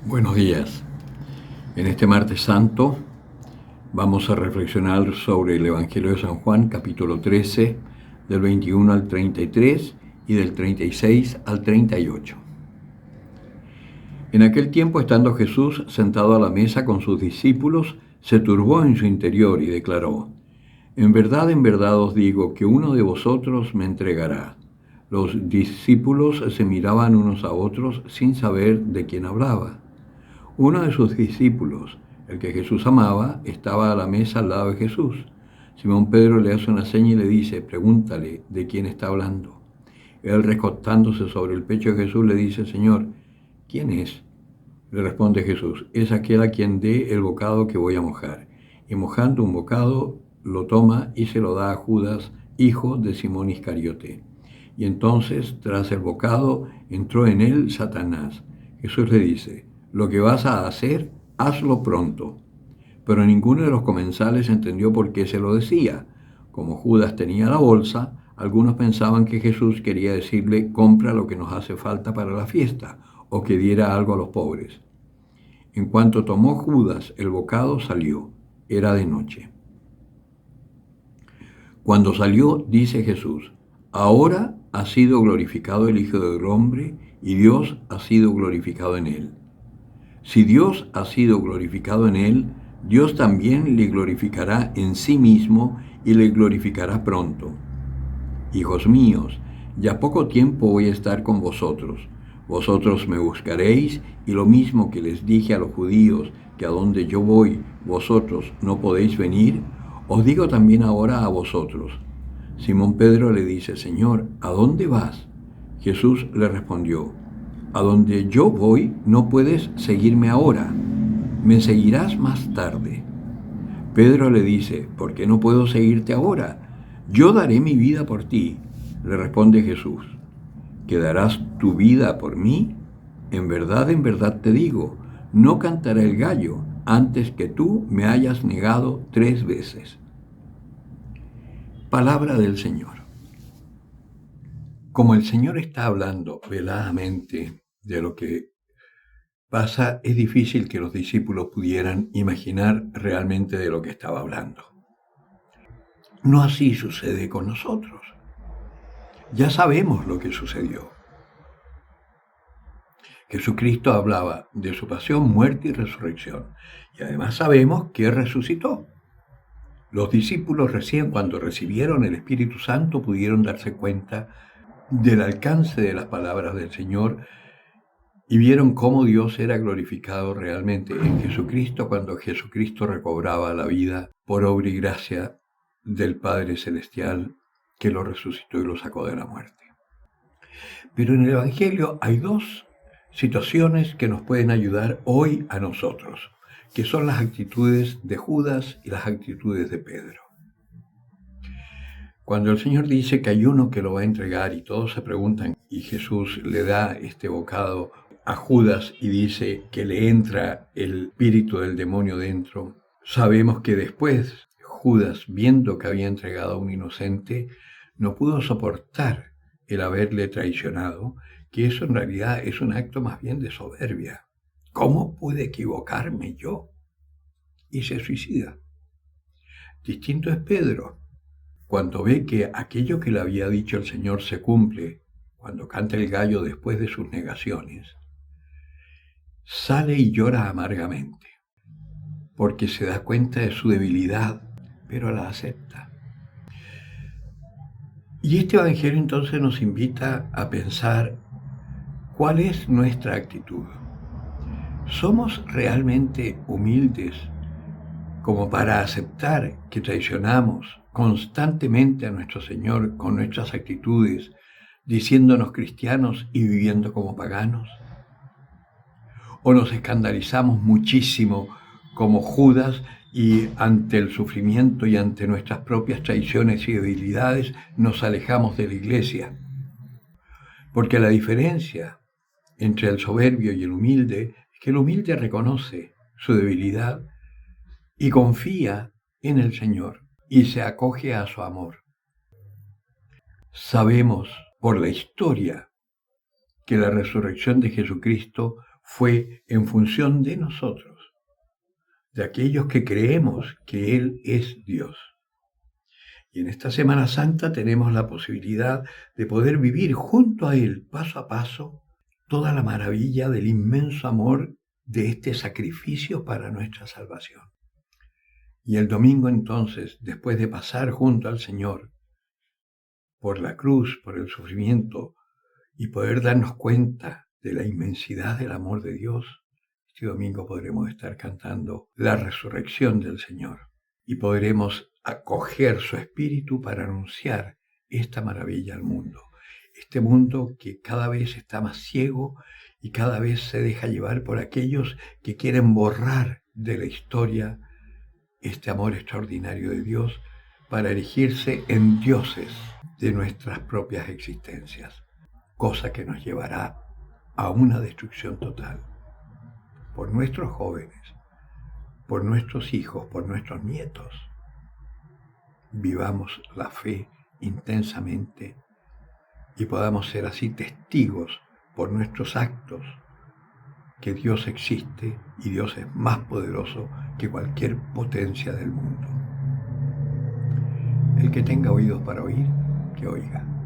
Buenos días. En este martes santo vamos a reflexionar sobre el Evangelio de San Juan, capítulo 13, del 21 al 33 y del 36 al 38. En aquel tiempo, estando Jesús sentado a la mesa con sus discípulos, se turbó en su interior y declaró: en verdad os digo que uno de vosotros me entregará. Los discípulos se miraban unos a otros sin saber de quién hablaba. Uno de sus discípulos, el que Jesús amaba, estaba a la mesa al lado de Jesús. Simón Pedro le hace una seña y le dice: pregúntale de quién está hablando. Él, recostándose sobre el pecho de Jesús, le dice: Señor, ¿quién es? Le responde Jesús: es aquel a quien dé el bocado que voy a mojar. Y mojando un bocado, lo toma y se lo da a Judas, hijo de Simón Iscariote. Y entonces, tras el bocado, entró en él Satanás. Jesús le dice: lo que vas a hacer, hazlo pronto. Pero ninguno de los comensales entendió por qué se lo decía. Como Judas tenía la bolsa, algunos pensaban que Jesús quería decirle: compra lo que nos hace falta para la fiesta, o que diera algo a los pobres. En cuanto tomó Judas el bocado, salió. Era de noche. Cuando salió, dice Jesús: ahora ha sido glorificado el Hijo del Hombre, y Dios ha sido glorificado en él. Si Dios ha sido glorificado en él, Dios también le glorificará en sí mismo y le glorificará pronto. Hijos míos, ya poco tiempo voy a estar con vosotros. Vosotros me buscaréis, y lo mismo que les dije a los judíos, que a donde yo voy vosotros no podéis venir, os digo también ahora a vosotros. Simón Pedro le dice: Señor, ¿a dónde vas? Jesús le respondió: a donde yo voy no puedes seguirme ahora, me seguirás más tarde. Pedro le dice: ¿por qué no puedo seguirte ahora? Yo daré mi vida por ti. Le responde Jesús: ¿que darás tu vida por mí? En verdad te digo, no cantará el gallo antes que tú me hayas negado 3 veces. Palabra del Señor. Como el Señor está hablando veladamente de lo que pasa, es difícil que los discípulos pudieran imaginar realmente de lo que estaba hablando. No así sucede con nosotros. Ya sabemos lo que sucedió. Jesucristo hablaba de su pasión, muerte y resurrección. Y además sabemos que resucitó. Los discípulos recién cuando recibieron el Espíritu Santo pudieron darse cuenta del alcance de las palabras del Señor y vieron cómo Dios era glorificado realmente en Jesucristo cuando Jesucristo recobraba la vida por obra y gracia del Padre Celestial que lo resucitó y lo sacó de la muerte. Pero en el Evangelio hay 2 situaciones que nos pueden ayudar hoy a nosotros, que son las actitudes de Judas y las actitudes de Pedro. Cuando el Señor dice que hay uno que lo va a entregar y todos se preguntan, y Jesús le da este bocado a Judas y dice que le entra el espíritu del demonio dentro, sabemos que después Judas, viendo que había entregado a un inocente, no pudo soportar el haberle traicionado, que eso en realidad es un acto más bien de soberbia. ¿Cómo pude equivocarme yo? Y se suicida. Distinto es Pedro. Cuando ve que aquello que le había dicho el Señor se cumple, cuando canta el gallo después de sus negaciones, sale y llora amargamente, porque se da cuenta de su debilidad, pero la acepta. Y este Evangelio entonces nos invita a pensar cuál es nuestra actitud. ¿Somos realmente humildes como para aceptar que traicionamos constantemente a nuestro Señor con nuestras actitudes, diciéndonos cristianos y viviendo como paganos? ¿O nos escandalizamos muchísimo como Judas y ante el sufrimiento y ante nuestras propias traiciones y debilidades nos alejamos de la iglesia? Porque la diferencia entre el soberbio y el humilde es que el humilde reconoce su debilidad y confía en el Señor y se acoge a su amor. Sabemos por la historia que la resurrección de Jesucristo fue en función de nosotros, de aquellos que creemos que Él es Dios. Y en esta Semana Santa tenemos la posibilidad de poder vivir junto a Él, paso a paso, toda la maravilla del inmenso amor de este sacrificio para nuestra salvación. Y el domingo entonces, después de pasar junto al Señor por la cruz, por el sufrimiento, y poder darnos cuenta de la inmensidad del amor de Dios, este domingo podremos estar cantando la resurrección del Señor y podremos acoger su espíritu para anunciar esta maravilla al mundo. Este mundo que cada vez está más ciego y cada vez se deja llevar por aquellos que quieren borrar de la historia este amor extraordinario de Dios para erigirse en dioses de nuestras propias existencias, cosa que nos llevará a una destrucción total. Por nuestros jóvenes, por nuestros hijos, por nuestros nietos, vivamos la fe intensamente y podamos ser así testigos por nuestros actos que Dios existe y Dios es más poderoso que cualquier potencia del mundo. El que tenga oídos para oír, que oiga.